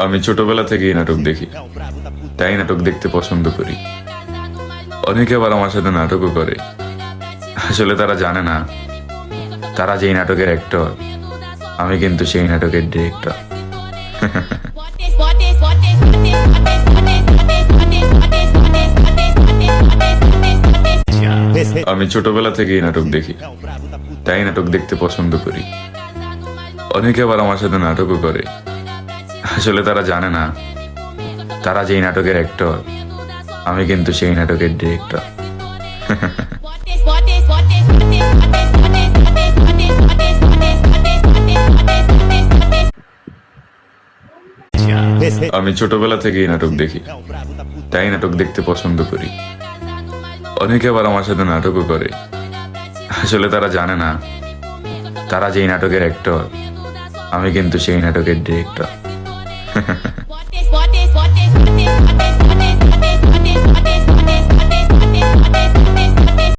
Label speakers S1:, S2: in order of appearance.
S1: আমি ছোটবেলা থেকেই নাটক দেখি, তাই নাটক দেখতে পছন্দ করি। অনেকে আবার আমার সাথে নাটকও করে। আসলে তারা জানে না, তারা যেই নাটকের অ্যাক্টর, আমি কিন্তু সেই নাটকের ডিরেক্টর। আমি ছোটবেলা থেকেই নাটক দেখি, তাই নাটক দেখতে পছন্দ করি। অনেকে আবার আমার সাথে নাটকও করে। আসলে তারা জানে না, তারা যেই নাটকের অ্যাক্টর, আমি কিন্তু সেই নাটকের ডিরেক্টর। আমি ছোটবেলা থেকেই নাটক দেখি, তাই নাটক দেখতে পছন্দ করি। অনেকে আবার আমার সাথে নাটকও করে। আসলে তারা জানে না, তারা যেই নাটকের অ্যাক্টর, আমি কিন্তু সেই নাটকের ডিরেক্টর।